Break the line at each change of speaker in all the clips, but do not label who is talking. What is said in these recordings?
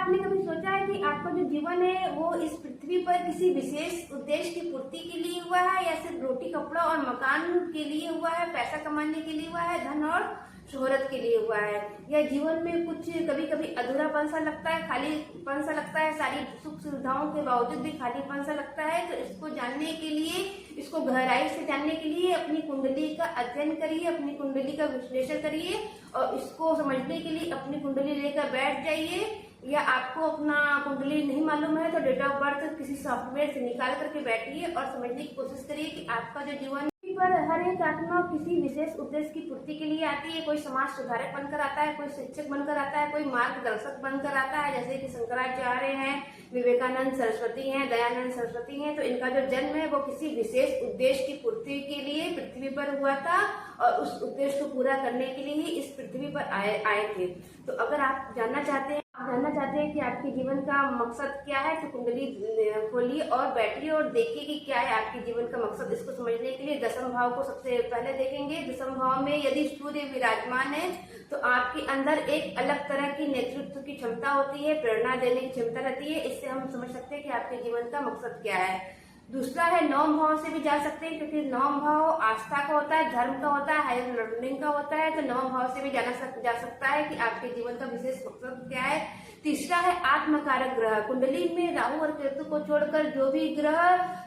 आपने कभी सोचा है कि आपका जो जीवन है वो इस पृथ्वी पर किसी विशेष उद्देश्य की पूर्ति के लिए हुआ है, या सिर्फ रोटी कपड़ा और मकान के लिए हुआ है, पैसा कमाने के लिए हुआ है, धन और शोहरत के लिए हुआ है, या जीवन में कुछ कभी कभी अधूरापन सा लगता है, खालीपन सा लगता है, सारी सुख सुविधाओं के बावजूद भी खालीपन सा लगता है। तो इसको जानने के लिए, इसको गहराई से जानने के लिए अपनी कुंडली का अध्ययन करिए, अपनी कुंडली का विश्लेषण करिए, और इसको समझने के लिए अपनी कुंडली लेकर बैठ जाइए। या आपको अपना कुंडली नहीं मालूम है तो डेट ऑफ बर्थ किसी सॉफ्टवेयर से निकाल करके बैठिए और समझने की कोशिश करिए कि आपका जो जीवन पर हर एक आत्मा किसी विशेष उद्देश्य की पूर्ति के लिए आती है। कोई समाज सुधारक बनकर आता है, कोई शिक्षक बनकर आता है, कोई मार्गदर्शक बनकर आता है, जैसे कि शंकराचार्य हैं, विवेकानंद सरस्वती हैं, दयानंद सरस्वती हैं। तो इनका जो जन्म है वो किसी विशेष उद्देश्य की पूर्ति के लिए पृथ्वी पर हुआ था, और उस उद्देश्य को पूरा करने के लिए ही इस पृथ्वी पर आए थे। तो अगर आप जानना चाहते हैं कि आपके जीवन का मकसद क्या है, तो कुंडली खोलिए और बैठिए और देखिए कि क्या है आपके जीवन का मकसद। इसको समझने के लिए दशम भाव को सबसे पहले देखेंगे। दशम भाव में यदि सूर्य विराजमान है तो आपके अंदर एक अलग तरह की नेतृत्व की क्षमता होती है, प्रेरणा देने की क्षमता रहती है। इससे हम समझ सकते हैं कि आपके जीवन का मकसद क्या है। दूसरा है नवम भाव से भी जा सकते हैं, क्योंकि नवम भाव आस्था का होता है, धर्म का होता है, हायर लर्निंग का होता है। तो नवम भाव से भी जा सकता है कि आपके जीवन का विशेष मकसद क्या है। तीसरा है आत्मकारक ग्रह। कुंडली में राहु और केतु को छोड़कर जो भी ग्रह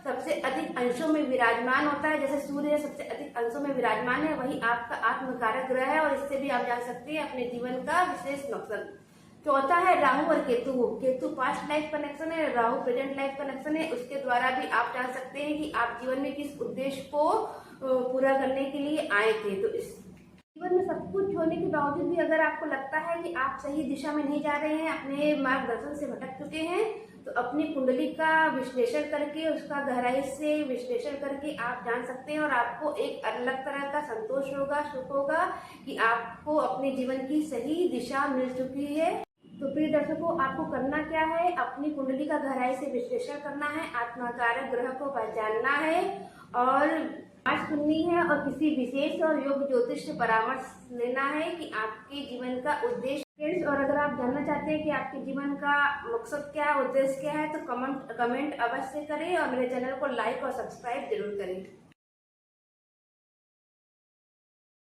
सबसे अधिक अंशों में विराजमान होता है, जैसे सूर्य सबसे अधिक अंशों में विराजमान है, वही आपका आत्मकारक ग्रह है, और इससे भी आप जान सकते हैं अपने जीवन का विशेष मकसद। चौथा है राहु और Ketu. Ketu past life connection है, राहु प्रेजेंट लाइफ कनेक्शन है। उसके द्वारा भी आप जान सकते हैं कि आप जीवन में किस उद्देश्य को पूरा करने के लिए आए थे। तो इस जीवन में सब कुछ होने के बावजूद भी अगर आपको लगता है कि आप सही दिशा में नहीं जा रहे हैं, अपने मार्गदर्शन से भटक चुके हैं, तो अपनी कुंडली का विश्लेषण करके, उसका गहराई से विश्लेषण करके आप जान सकते हैं, और आपको एक अलग तरह का संतोष होगा, सुख होगा कि आपको अपने जीवन की सही दिशा मिल चुकी है। तो प्रिय दर्शकों, आपको करना क्या है, अपनी कुंडली का गहराई से विश्लेषण करना है, आत्मकारक ग्रह को पहचानना है, और बात सुननी है, और किसी विशेष और योग ज्योतिष से परामर्श लेना है कि आपके जीवन का उद्देश्य। और अगर आप जानना चाहते हैं कि आपके जीवन का मकसद क्या है, उद्देश्य क्या है, तो कमेंट अवश्य करें, और मेरे चैनल को लाइक और सब्सक्राइब जरूर करें।